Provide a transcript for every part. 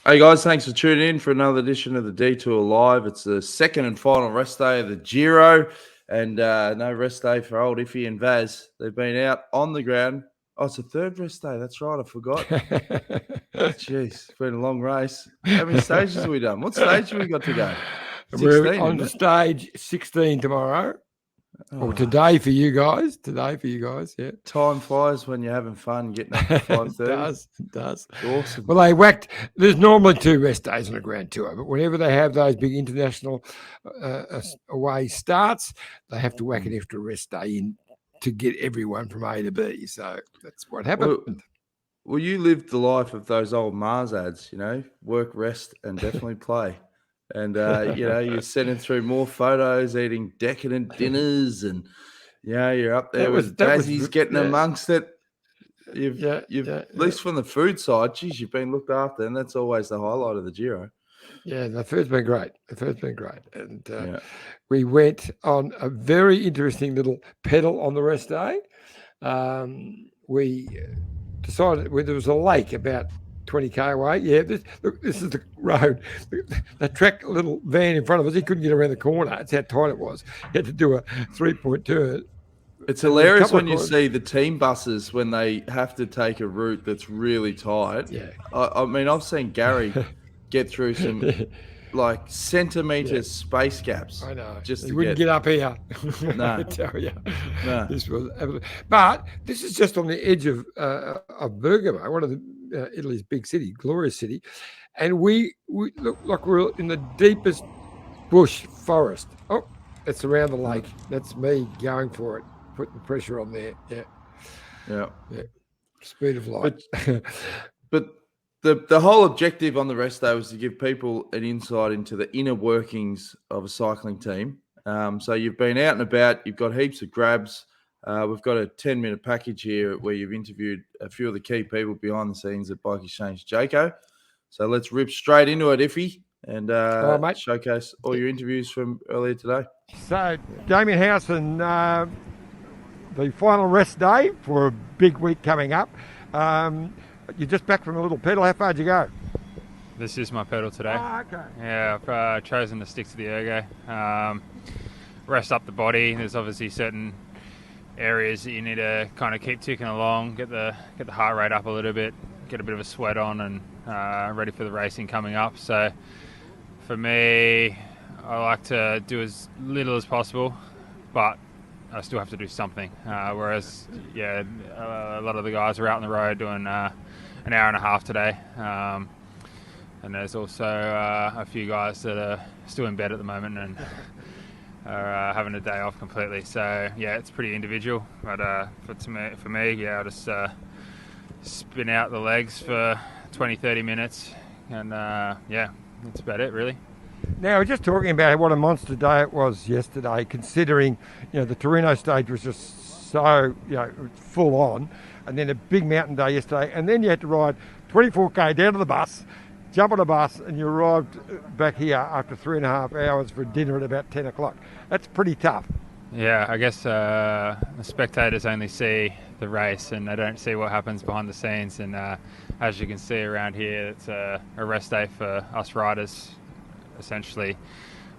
Hey guys, thanks for tuning in for another edition of the Detour Live. It's the second and final rest day of the Giro, and no rest day for old Iffy and Vaz. They've been out on the ground. Oh, it's a third rest day. That's right, I forgot. Jeez, it's been a long race. How many stages have we done? What stage have we got to go? 16, We're on the stage 16 tomorrow. Or today for you guys. Yeah. Time flies when you're having fun getting up at 5:30. It does. It's awesome. Well, they whacked. There's normally 2 rest days on a Grand Tour, but whenever they have those big international away starts, they have to whack an extra rest day in to get everyone from A to B. So that's what happened. Well, you lived the life of those old Mars ads, work, rest, and definitely play. And, you're sending through more photos, eating decadent dinners, and, you're up there with Dazzy's getting amongst it. You've at least from the food side, geez, you've been looked after, and that's always the highlight of the Giro. Yeah, the food's been great. And we went on a very interesting little pedal on the rest day. We decided there was a lake about 20k away. Yeah, this is the road. The track little van in front of us, he couldn't get around the corner. That's how tight it was. He had to do a 3-point turn. It's hilarious when you see the team buses when they have to take a route that's really tight. Yeah. I mean, I've seen Gary get through some centimetre space gaps. I know. Just he wouldn't get up here. No. I tell you. No. But this is just on the edge of Bergamo, one of Italy's big city, glorious city, and we look like we're in the deepest bush forest. Oh, it's around the lake. That's me going for it, putting pressure on there. Yeah. Speed of light. But the whole objective on the rest day was to give people an insight into the inner workings of a cycling team. So you've been out and about, you've got heaps of grabs. We've got a 10-minute package here where you've interviewed a few of the key people behind the scenes at BikeExchange Jayco. So let's rip straight into it, Iffy, and showcase all your interviews from earlier today. So, Damien Howson, the final rest day for a big week coming up. You're just back from a little pedal. How far did you go? This is my pedal today. Oh, okay. Yeah, I've chosen to stick to the ergo. Rest up the body. There's obviously certain areas that you need to kind of keep ticking along, get the heart rate up a little bit, get a bit of a sweat on, and ready for the racing coming up. So for me, I like to do as little as possible, but I still have to do something. Whereas, a lot of the guys are out on the road doing an hour and a half today. And there's also a few guys that are still in bed at the moment and are having a day off completely. So it's pretty individual. But for me, I'll just spin out the legs for 20-30 minutes, and that's about it really. Now, we're just talking about what a monster day it was yesterday, considering the Torino stage was just so full on, and then a big mountain day yesterday, and then you had to ride 24k down to the bus, jump on a bus, and you arrived back here after 3.5 hours for dinner at about 10 o'clock. That's pretty tough. Yeah, I guess the spectators only see the race and they don't see what happens behind the scenes. And as you can see around here, it's a rest day for us riders. Essentially,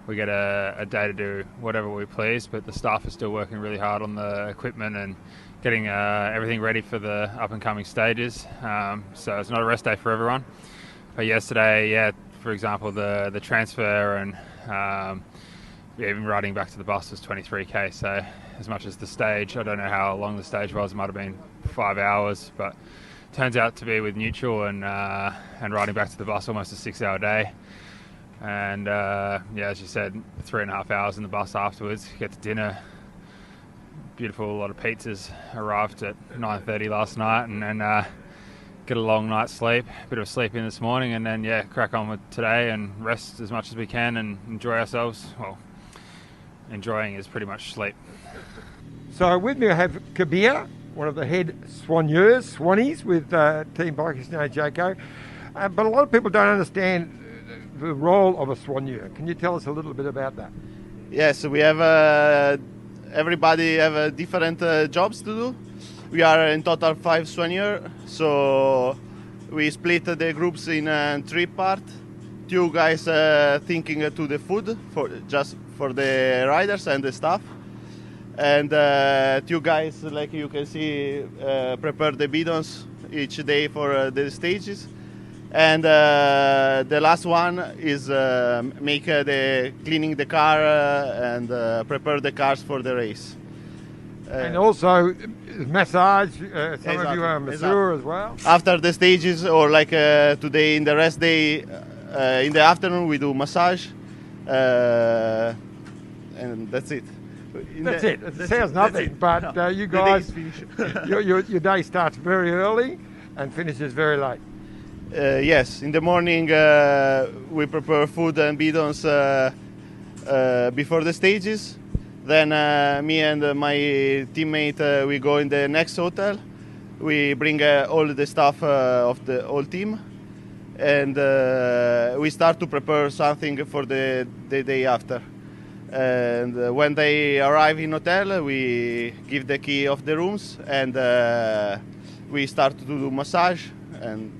we get a day to do whatever we please, but the staff is still working really hard on the equipment and getting everything ready for the up-and-coming stages. So it's not a rest day for everyone. But yesterday, for example, the transfer and even riding back to the bus was 23k. So as much as the stage, I don't know how long the stage was. It might have been 5 hours, but turns out to be with neutral and riding back to the bus almost a 6-hour day. And as you said, 3.5 hours in the bus afterwards. Get to dinner. Beautiful, a lot of pizzas. Arrived at 9:30 last night, and then get a long night's sleep. A bit of a sleep in this morning, and then crack on with today and rest as much as we can and enjoy ourselves. Well, enjoying is pretty much sleep. So with me I have Kabir, one of the head Swannies with Team BikeExchange Jayco. But a lot of people don't understand the role of a soigneur. Can you tell us a little bit about that? Yeah, so we have everybody have different jobs to do. We are in total 5 soigneurs, so we split the groups in 3 parts. 2 guys thinking to the food for the riders and the staff, and 2 guys, like you can see, prepare the bidons each day for the stages, and the last one is make the cleaning the car and prepare the cars for the race. And also massage. Some of you are Exactly. masseur as well. After the stages, or like today in the rest day, in the afternoon we do massage, and that's it. That's it. It sounds nothing, but you The day guys, is finished. your day starts very early and finishes very late. Yes, in the morning we prepare food and bidons before the stages. Then me and my teammate we go in the next hotel. We bring all the stuff of the whole team, and we start to prepare something for the day after. And when they arrive in hotel, we give the key of the rooms, and we start to do massage. And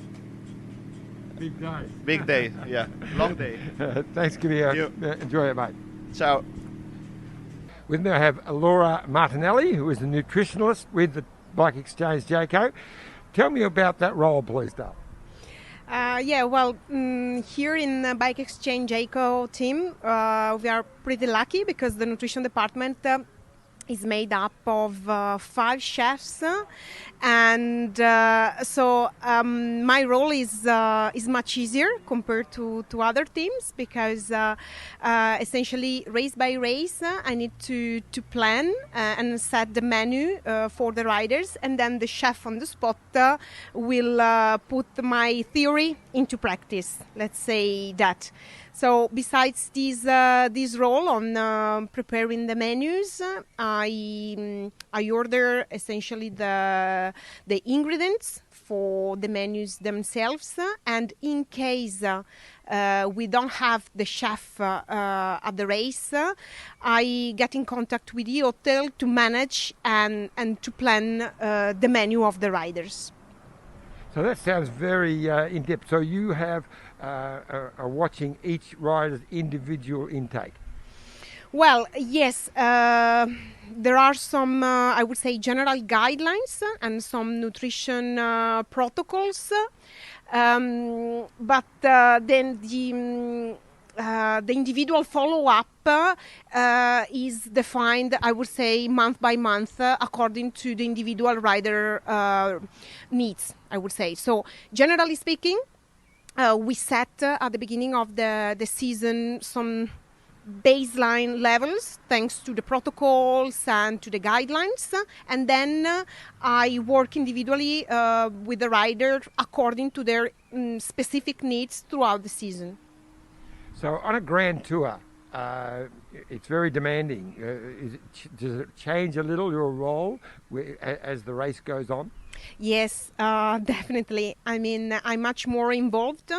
Big day. big day, yeah, long day. Thanks, Giro. You. Enjoy it, mate. Ciao. We now have Laura Martinelli, who is a nutritionalist with the BikeExchange Jayco. Tell me about that role, please, Dale. Here in the BikeExchange Jayco team, we are pretty lucky because the nutrition department is made up of 5 chefs, and so my role is much easier compared to other teams, because essentially race by race I need to plan and set the menu for the riders, and then the chef on the spot will put my theory into practice, let's say that. So besides this role on preparing the menus, I order essentially the ingredients for the menus themselves, and in case we don't have the chef at the race, I get in contact with the hotel to manage and to plan the menu of the riders. So that sounds very in-depth. So you have are watching each rider's individual intake. Well, yes, there are some, I would say, general guidelines and some nutrition protocols, but then the individual follow-up is defined, I would say, month by month according to the individual rider needs, I would say. So, generally speaking, we set at the beginning of the season some baseline levels thanks to the protocols and to the guidelines, and then I work individually with the rider according to their specific needs throughout the season. So on a grand tour, it's very demanding. Does it change a little, your role, as the race goes on? Yes, definitely. I mean, I'm much more involved.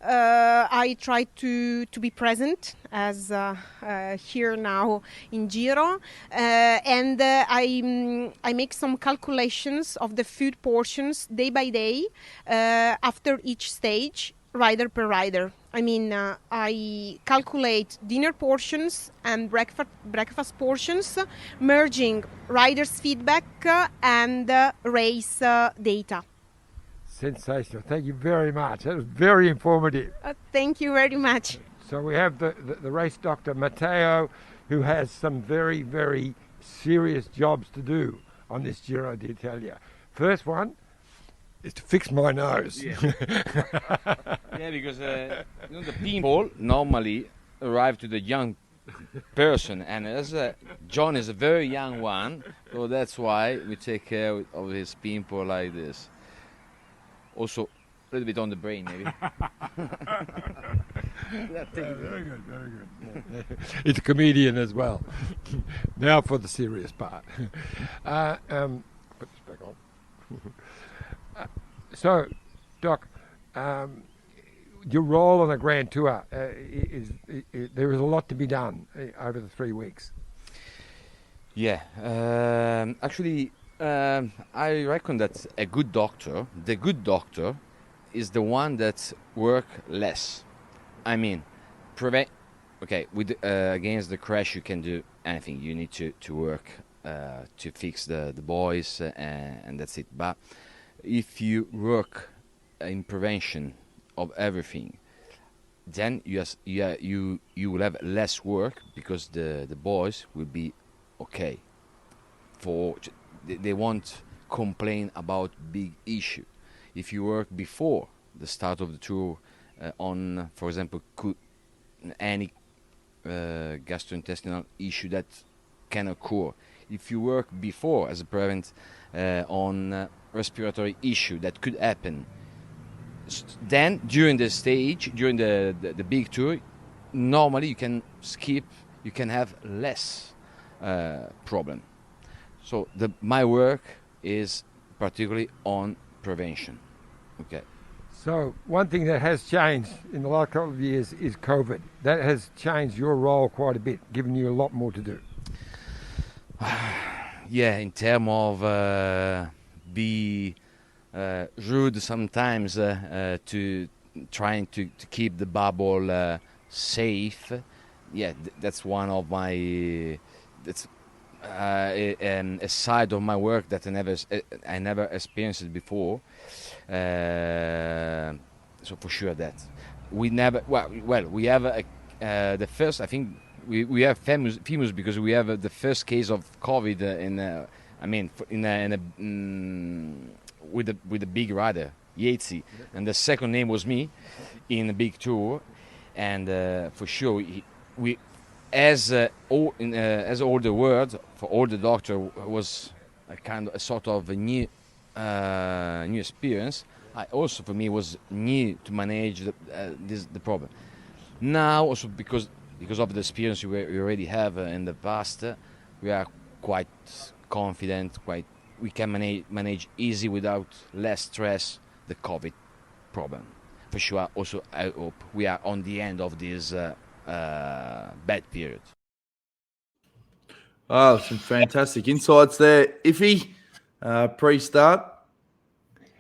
I try to be present as here now in Giro, and I make some calculations of the food portions day by day after each stage, rider per rider. I mean, I calculate dinner portions and breakfast portions, merging riders' feedback and race data. Sensational. Thank you very much. That was very informative. Thank you very much. So we have the race doctor, Matteo, who has some very, very serious jobs to do on this Giro d'Italia. First one is to fix my nose. Yeah, yeah, because the people normally arrive to the young person, and as John is a very young one, so that's why we take care of his pimple like this. Also, a little bit on the brain, maybe. Very good, very good. He's a comedian as well. Now for the serious part. Put this back on. So, Doc, your role on a Grand Tour is there is a lot to be done over the 3 weeks. Yeah, actually, I reckon that the good doctor is the one that work less. I mean, prevent. Okay, with against the crash, you can do anything. You need to work to fix the boys, and that's it. But if you work in prevention of everything, then you will have less work because the boys will be okay. They won't complain about big issue. If you work before the start of the tour on, for example, any gastrointestinal issue that can occur, if you work before as a prevent on respiratory issue that could happen, then during the stage, during the big tour, normally you can skip, you can have less problem. So my work is particularly on prevention. Okay. So one thing that has changed in the last couple of years is COVID. That has changed your role quite a bit, giving you a lot more to do. Yeah, in terms of be rude sometimes to trying to keep the bubble safe. Yeah, that's one of my a side of my work that I never experienced it before. So for sure that we never we have the first, I think we have famous because we have the first case of COVID with a big rider, Yatesy, and the second name was me in a big tour, and for sure we as all the world for all the doctor was a sort of a new experience. Also for me was new to manage the problem. Now also because of the experience we already have in the past, we are quite confident. We can manage easy without less stress the COVID problem. For sure. Also, I hope we are on the end of this bad period. Oh, some fantastic insights there, Iffy, pre-start.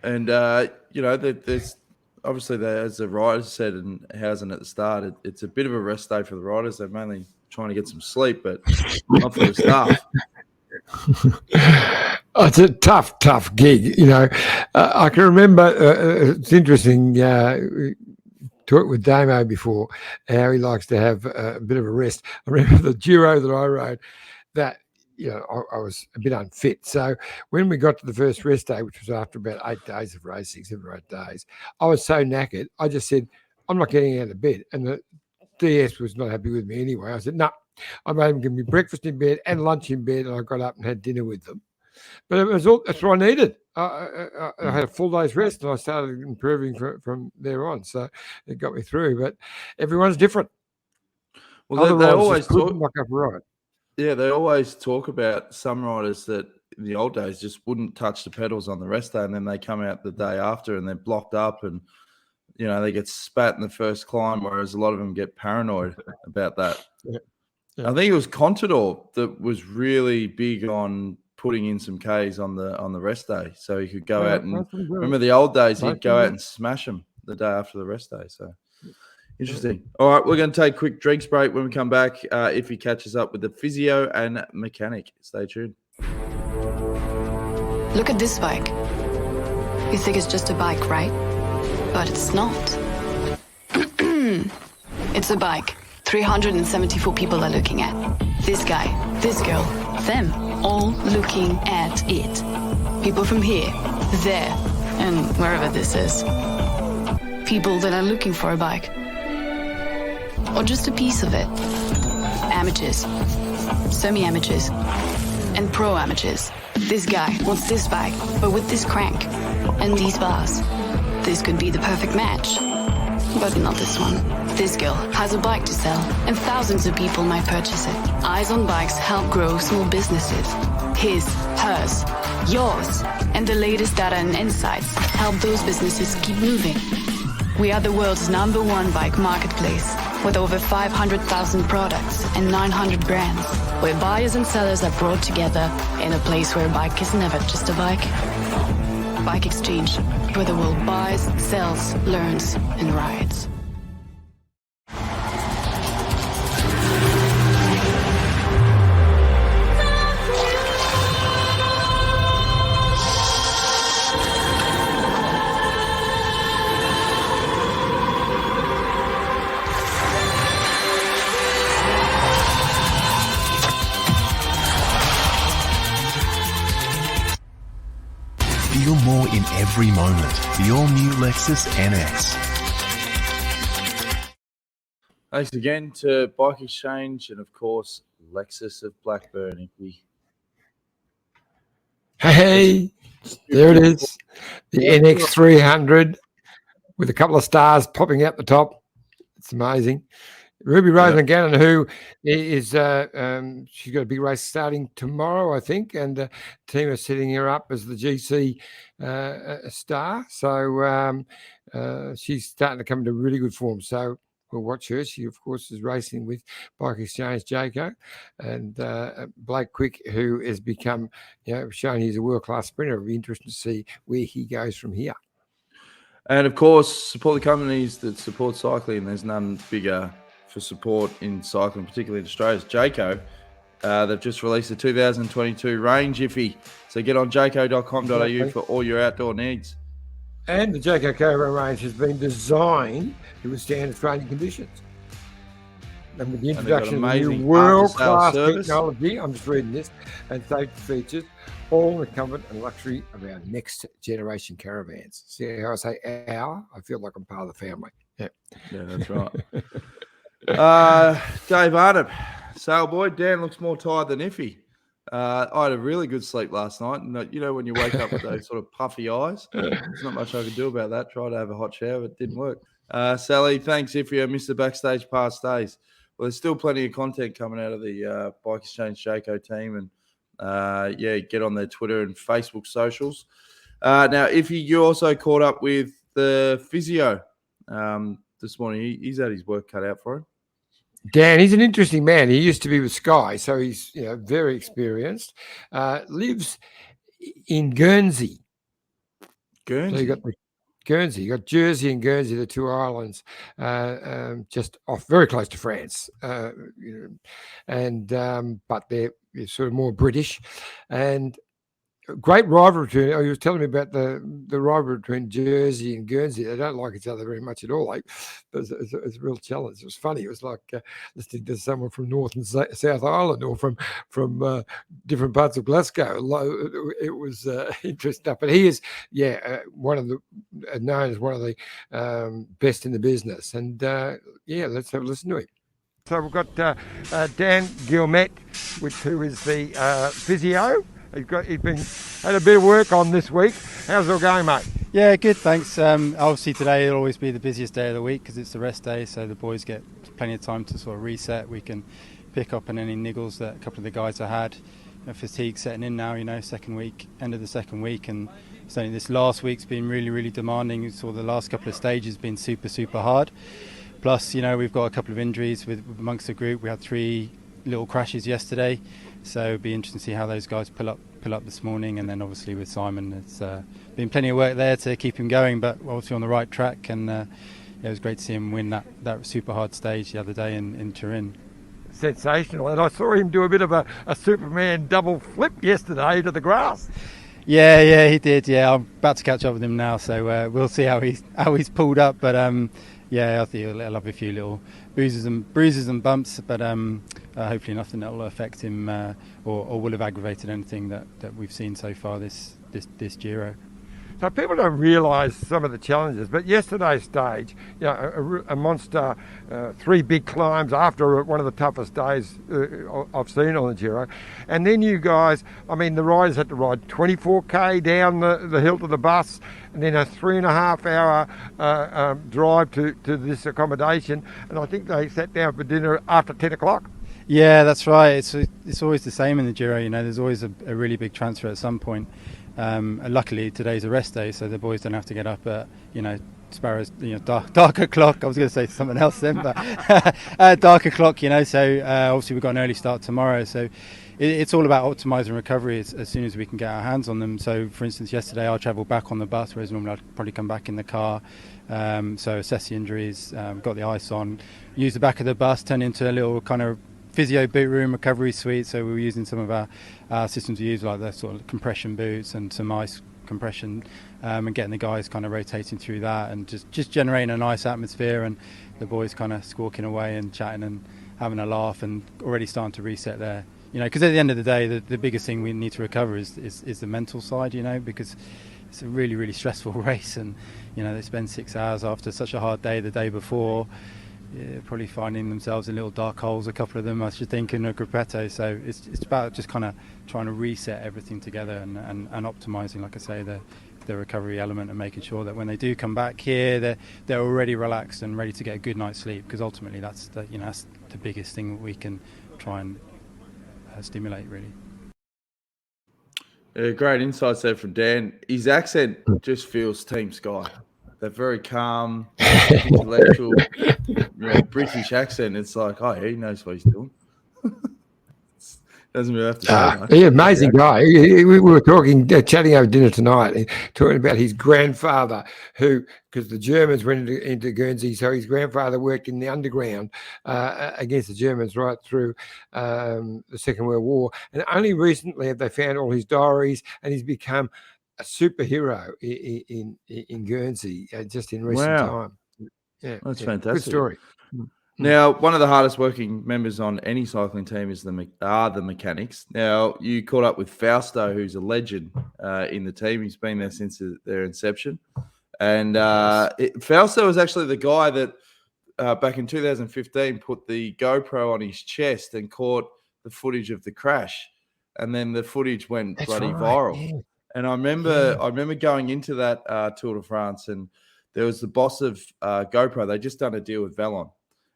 And, there's obviously, as the riders said and Housen at the start, it's a bit of a rest day for the riders. They're mainly trying to get some sleep, but not for the staff. It's a tough gig, I can remember, it's interesting, we talked with Damo before, how he likes to have a bit of a rest. I remember the Giro that I rode, that, I was a bit unfit. So when we got to the first rest day, which was after about 8 days of racing, 7 or 8 days, I was so knackered, I just said, I'm not getting out of bed. And the DS was not happy with me anyway. I said, no. I made them give me breakfast in bed and lunch in bed, and I got up and had dinner with them. But that's what I needed. I had a full day's rest, and I started improving from there on. So it got me through. But everyone's different. Well, they always talk. Right. Yeah, they always talk about some riders that in the old days just wouldn't touch the pedals on the rest day, and then they come out the day after and they're blocked up, and they get spat in the first climb, whereas a lot of them get paranoid about that. Yeah. I think it was Contador that was really big on putting in some Ks on the rest day, so he could go out and remember the old days. He'd go out and smash them the day after the rest day. So interesting. All right, we're going to take a quick drinks break. When we come back, if he catches up with the physio and mechanic, stay tuned. Look at this bike. You think it's just a bike, right? But it's not. It's a bike. 374 people are looking at. This guy, this girl, them, all looking at it. People from here, there, and wherever this is. People that are looking for a bike. Or just a piece of it. Amateurs, semi-amateurs, and pro-amateurs. This guy wants this bike, but with this crank and these bars. This could be the perfect match. But not this one. This girl has a bike to sell, and thousands of people might purchase it. Eyes on Bikes help grow small businesses. His, hers, yours, and the latest data and insights help those businesses keep moving. We are the world's #1 bike marketplace, with over 500,000 products and 900 brands, where buyers and sellers are brought together in a place where a bike is never just a bike. Bike Exchange, where the world buys, sells, learns, and rides. Feel more in every moment. The all-new Lexus NX. Thanks again to Bike Exchange and, of course, Lexus of Blackburn. Iffy. Hey, there it is. The NX 300 with a couple of stars popping out the top. It's amazing. Ruby Rosen Gannon, who is, she's got a big race starting tomorrow, I think, and the team are setting her up as the GC star. So she's starting to come into really good form. So we'll watch her. She, of course, is racing with BikeExchange Jayco, and Blake Quick, who has become, shown he's a world-class sprinter. It'll be interesting to see where he goes from here. And, of course, support the companies that support cycling. There's none bigger for support in cycling, particularly in Australia. Jayco, they've just released the 2022 range, Iffy. So get on jayco.com.au for all your outdoor needs. And the Jayco caravan range has been designed to withstand Australian conditions. And with the introduction of the new world-class technology, I'm just reading this, and safety features, all the comfort and luxury of our next generation caravans. See how I say our? I feel like I'm part of the family. Yeah, that's right. Dave Arnott, sail boy. Dan looks more tired than Iffy. I had a really good sleep last night, and when you wake up with those sort of puffy eyes, there's not much I could do about that. Tried to have a hot shower, but it didn't work. Sally, thanks Iffy. I missed the backstage past days. Well, there's still plenty of content coming out of the Bike Exchange Jayco team, and get on their Twitter and Facebook socials. Now, Iffy, you also caught up with the physio this morning. He's had his work cut out for him. Dan, he's an interesting man. He used to be with Sky, so he's very experienced. Lives in Guernsey. Guernsey. So you got Guernsey. You got Jersey and Guernsey, the two islands, just off, very close to France. But they're sort of more British, and great rivalry between. He was telling me about the rivalry between Jersey and Guernsey. They don't like each other very much at all. Like, it's a real challenge. It was funny. It was like listening to someone from North and South Island or from different parts of Glasgow. It was interesting stuff. But he is, one of the known as one of the best in the business. And let's have a listen to him. So we've got Dan Guillemette, who is the physio. He's had a bit of work on this week. How's it all going, mate? Yeah, good, thanks. Obviously today will always be the busiest day of the week because it's the rest day, so the boys get plenty of time to sort of reset. We can pick up on any niggles that a couple of the guys have had. Fatigue setting in now, second week, end of the second week, and certainly this last week's been really, really demanding. We saw the last couple of stages been super, super hard. Plus, we've got a couple of injuries amongst the group. We had 3 little crashes yesterday. So it'll be interesting to see how those guys pull up this morning, and then obviously with Simon, it's been plenty of work there to keep him going, but obviously on the right track. And it was great to see him win that super hard stage the other day in Turin. Sensational, and I saw him do a bit of a Superman double flip yesterday to the grass. Yeah, he did. Yeah, I'm about to catch up with him now, so we'll see how he's pulled up. But I think he'll have a few little bruises and bumps, but hopefully nothing that will affect him or will have aggravated anything that we've seen so far this Giro. So people don't realise some of the challenges, but yesterday's stage, a monster, 3 big climbs after one of the toughest days I've seen on the Giro. And then you guys, the riders had to ride 24k down the hill to the bus, and then a 3.5 hour drive to this accommodation. And I think they sat down for dinner after 10 o'clock. Yeah, that's right. It's always the same in the Giro. There's always a really big transfer at some point. Luckily today's a rest day, so the boys don't have to get up at Sparrow's dark o'clock. I was going to say something else then, but dark o'clock. So obviously we've got an early start tomorrow, so it's all about optimising recovery as soon as we can get our hands on them. So, for instance, yesterday I travelled back on the bus, whereas normally I'd probably come back in the car. So assess the injuries, got the ice on, used the back of the bus, turned into a little kind of physio boot room recovery suite. So we were using some of our systems we use, like the sort of compression boots and some ice compression, and getting the guys kind of rotating through that, and just generating a nice atmosphere, and the boys kind of squawking away and chatting and having a laugh, and already starting to reset there. You know, because at the end of the day, the biggest thing we need to recover is the mental side, you know, because it's a really, really stressful race, and, you know, they spend 6 hours after such a hard day the day before, probably finding themselves in little dark holes, a couple of them, I should think, in a gruppetto. So it's about just kind of trying to reset everything together and optimising, like I say, the recovery element, and making sure that when they do come back here, they're already relaxed and ready to get a good night's sleep, because ultimately that's the biggest thing that we can try and stimulate, really. Great insights there from Dan. His accent just feels Team Sky. That very calm, intellectual, British accent. It's like, oh, yeah, he knows what he's doing. Doesn't really have to say much. Yeah, amazing guy. We were chatting over dinner tonight, talking about his grandfather, who, because the Germans went into Guernsey, so his grandfather worked in the underground against the Germans right through the Second World War, and only recently have they found all his diaries, and he's become a superhero in Guernsey just in recent time. Yeah, that's fantastic. Good story. Now, one of the hardest working members on any cycling team is the mechanics. Now, you caught up with Fausto, who's a legend in the team. He's been there since their inception. And Fausto was actually the guy that back in 2015 put the GoPro on his chest and caught the footage of the crash. And then the footage went viral. Yeah. And I remember going into that Tour de France, and there was the boss of GoPro. They just done a deal with Vallon.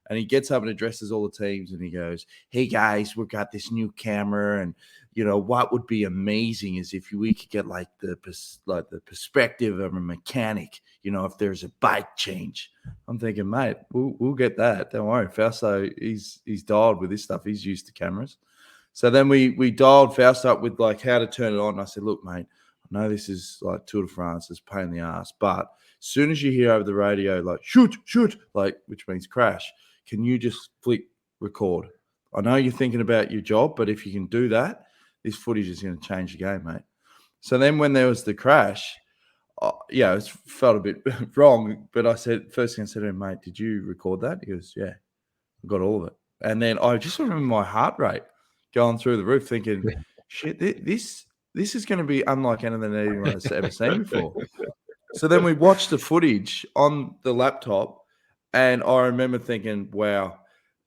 And he gets up and addresses all the teams, and he goes, "Hey guys, we've got this new camera, and you know what would be amazing is if we could get like the perspective of a mechanic. You know, if there's a bike change." I'm thinking, mate, we'll get that. Don't worry, Fausto, he's dialed with this stuff. He's used to cameras. So then we dialed Fausto up with like how to turn it on. And I said, "Look, mate, I know this is like Tour de France, it's a pain in the ass, but as soon as you hear over the radio like shoot, like which means crash, can you just flick record? I know you're thinking about your job, but if you can do that, this footage is going to change the game, mate." So then when there was the crash, it felt a bit wrong, but first thing I said to him, "Mate, did you record that?" He goes, "Yeah, I got all of it." And then I just remember my heart rate going through the roof thinking, shit, this is going to be unlike anything anyone has ever seen before. So then we watched the footage on the laptop, and I remember thinking, wow.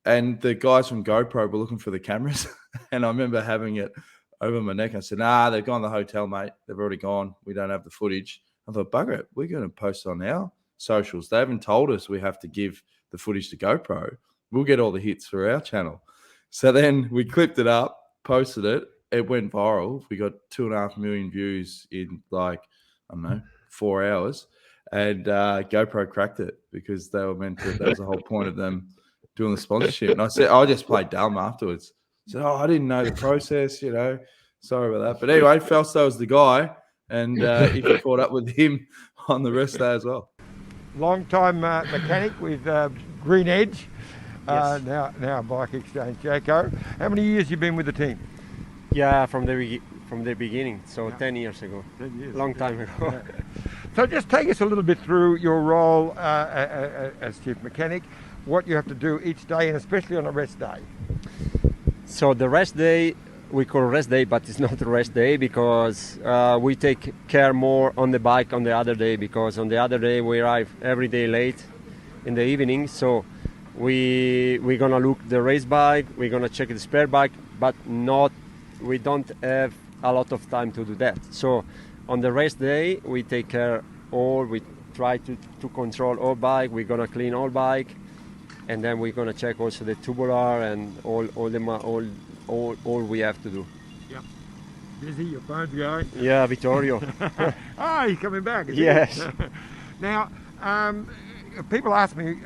And the guys from GoPro were looking for the cameras, and I remember having it over my neck. I said, "Nah, they've gone to the hotel, mate. They've already gone. We don't have the footage." I thought, bugger it, we're going to post on our socials. They haven't told us we have to give the footage to GoPro. We'll get all the hits for our channel. So then we clipped it up, posted it. It went viral. We got 2.5 million views in 4 hours. And GoPro cracked it because they were meant to. That was the whole point of them doing the sponsorship. And I said, I just played dumb afterwards. I said, I didn't know the process, Sorry about that. But anyway, Fausto was the guy, and Iffy caught up with him on the rest day as well. Long-time mechanic with Green Edge, Yes. now BikeExchange Jayco. How many years you been with the team? Yeah, from the beginning, so 10 years ago. 10 years. Long time ago. Yeah. So just take us a little bit through your role as chief mechanic, what you have to do each day, and especially on a rest day. So the rest day, we call rest day, but it's not a rest day because we take care more on the bike on the other day, because on the other day we arrive every day late in the evening. So we're gonna look the race bike, we're gonna check the spare bike, but we don't have a lot of time to do that. So on the race day, we take care we try to control all bike, we're gonna clean all bike, and then we're gonna check also the tubular and all we have to do. Yeah. Busy, your phone's going? Yeah, Vittorio. He's coming back, is yes. he? Now, people ask me,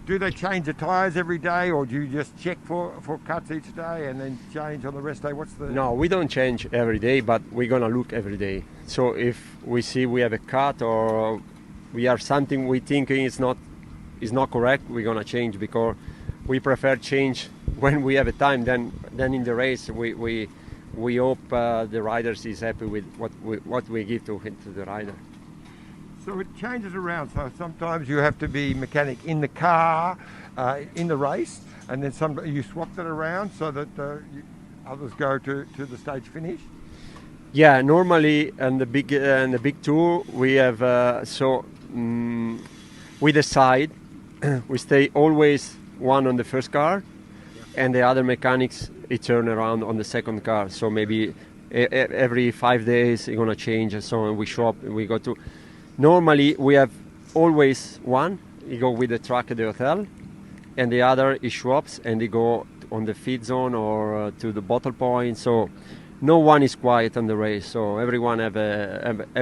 do they change the tyres every day, or do you just check for cuts each day and then change on the rest day? What's the... No, we don't change every day, but we're gonna look every day. So if we see we have a cut or we have something we think is not correct, we're gonna change, because we prefer change when we have a time than in the race. We hope the riders is happy with what we give to the rider. So it changes around. So sometimes you have to be mechanic in the car, in the race, and then you swap that around so that others go to the stage finish. Yeah, normally in the big tour we have we decide we stay always one on the first car, and the other mechanics turn around on the second car. So maybe every 5 days you're gonna change, and so on. We shop. We go to. Normally we have always one. You go with the truck at the hotel, and the other is swaps, and they go on the feed zone or to the bottle point. So no one is quiet on the race. So everyone have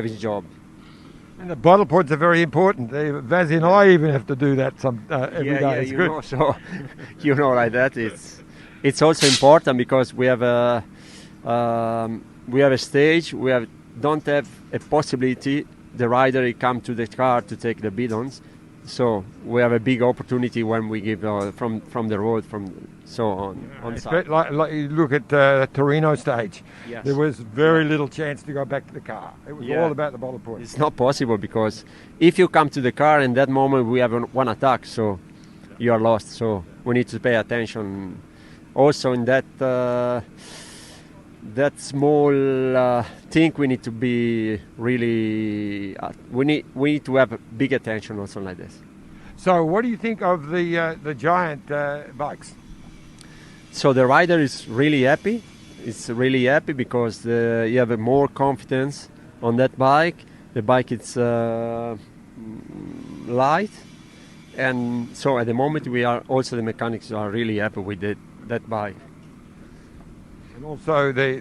his job. And the bottle points are very important. Vazzy and I even have to do that every day. Yeah, it's you good. know, so like that. It's also important because we have a stage. Don't have a possibility the rider come to the car to take the bidons. So we have a big opportunity when we give from the road on site. Like you look at the Torino stage. Yes. There was very little chance to go back to the car. It was all about the bottle points. It's not possible, because if you come to the car in that moment we have one attack, so you are lost. So we need to pay attention. Also in that small thing we need to be really. We need to have big attention also like this. So what do you think of the giant bikes? So the rider is really happy. It's really happy because you have more confidence on that bike. The bike is light, and so at the moment the mechanics are really happy with that bike. And also the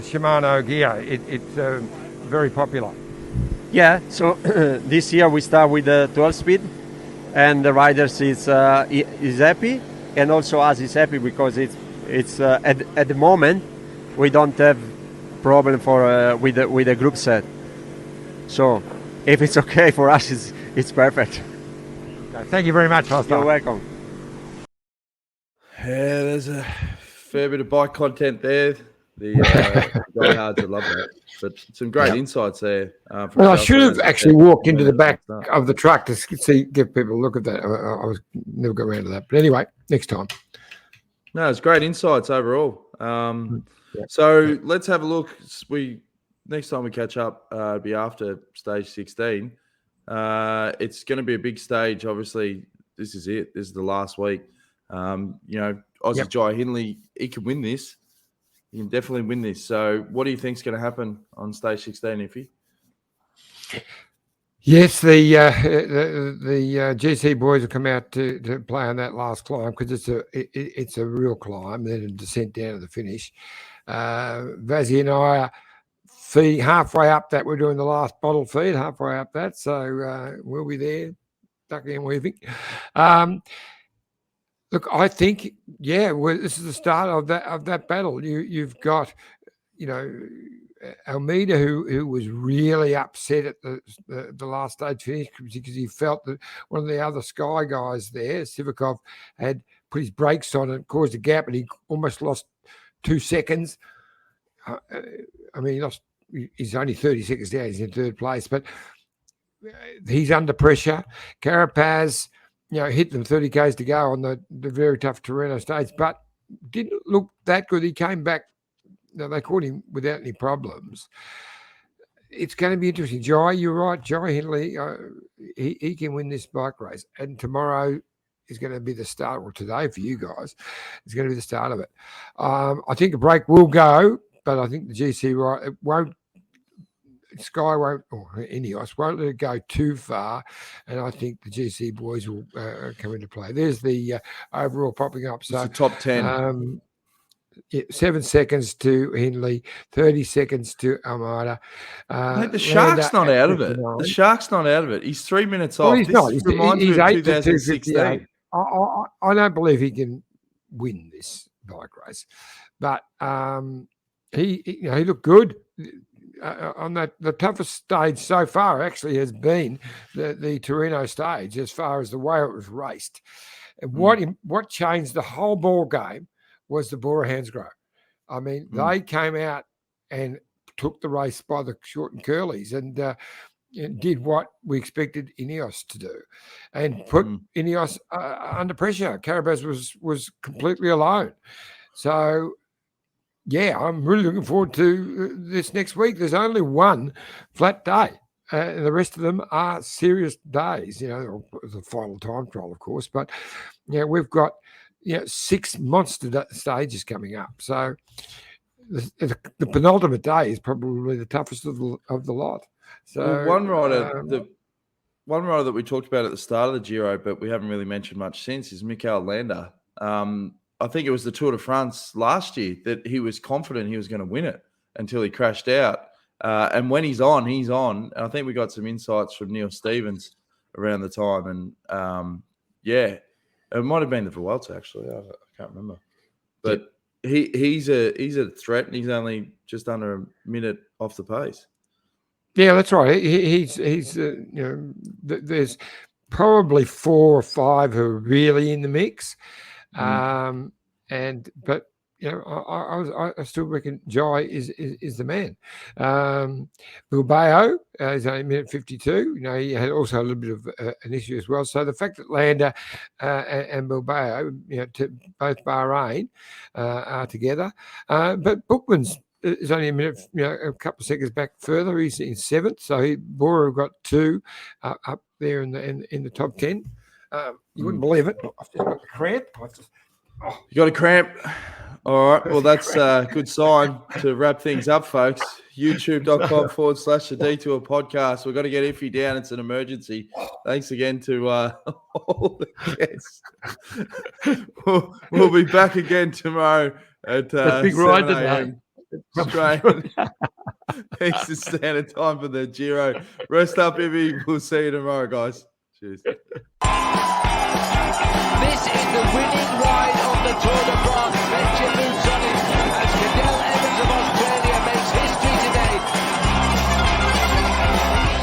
Shimano gear, it's very popular. Yeah, so this year we start with the 12 speed, and the riders is happy, and also us is happy because it's at the moment we don't have problem with the group set. So if it's okay for us, it's perfect. Okay, thank you very much, Pastor. You're welcome. Yeah, there's a fair bit of bike content there. The diehards would love that. But some great insights there. Well, I should have actually walked into the back of the truck to give people a look at that. I was never got around to that. But anyway, next time. No, it's great insights overall. So let's have a look. Next time we catch up, it'll be after stage 16. It's going to be a big stage. Obviously, this is it. This is the last week. Aussie Jai Hindley, he can win this. He can definitely win this. So what do you think is going to happen on stage 16, Iffy? Yes, the GC boys will come out to play on that last climb because it's a real climb, then a descent down to the finish. Vazzy and I are halfway up that. We're doing the last bottle feed, halfway up that. So we'll be there, ducking and weaving. Look, I think, this is the start of that battle. You've got, Almeida, who was really upset at the last stage finish because he felt that one of the other Sky guys there, Sivakov, had put his brakes on and caused a gap, and he almost lost 2 seconds. He's only 30 seconds down. He's in third place, but he's under pressure. Carapaz, hit them 30 k's to go on the very tough Torino stage, but didn't look that good. He came back. They caught him without any problems. It's going to be interesting. Jai, you're right. Jai Hindley, he can win this bike race. And tomorrow is going to be the start, or today for you guys, is going to be the start of it. I think a break will go, but I think the GC Sky won't, or Ineos won't let it go too far, and I think the GC boys will come into play. There's the overall popping up. So it's the top 10. 7 seconds to Hindley, 30 seconds to Almeida. Mate, the Shark's not out of it. 59. The Shark's not out of it. He's 3 minutes Well, off. he's This not. reminds He's me of 8 to 2016. 258. I don't believe he can win this bike race, but he looked good. On the toughest stage so far actually has been the Torino stage, as far as the way it was raced. And what changed the whole ball game was the Bora Hansgrohe. I mean, they came out and took the race by the short and curlies and did what we expected Ineos to do, and put Ineos under pressure. Carapaz was completely alone. So, yeah, I'm really looking forward to this next week. There's only one flat day. The rest of them are serious days, the final time trial, of course. But, we've got 6 monster stages coming up. So the penultimate day is probably the toughest of the lot. So one rider that we talked about at the start of the Giro, but we haven't really mentioned much since, is Mikel Landa. I think it was the Tour de France last year that he was confident he was going to win it until he crashed out. And when he's on, he's on. And I think we got some insights from Neil Stevens around the time. And it might have been the Vuelta actually. I can't remember. But he's a threat, and he's only just under a minute off the pace. Yeah, that's right. He's there's probably 4 or 5 who are really in the mix. But I still reckon Jai is the man. Bilbao is only minute 52. He had also a little bit of an issue as well. So the fact that Landa and Bilbao, both Bahrain, are together, but Bookman's is only a minute, a couple of seconds back further. He's in 7th, so Bora got 2 up there in the top 10. You wouldn't believe it. I've just got a cramp. You got a cramp? All right. Well, that's a good sign to wrap things up, folks. YouTube.com/the Detour podcast. We've got to get Iffy down. It's an emergency. Thanks again to all the guests. We'll be back again tomorrow at 7 a.m. Australian Eastern Standard Time for the Giro. Rest up, Iffy. We'll see you tomorrow, guys. Cheers.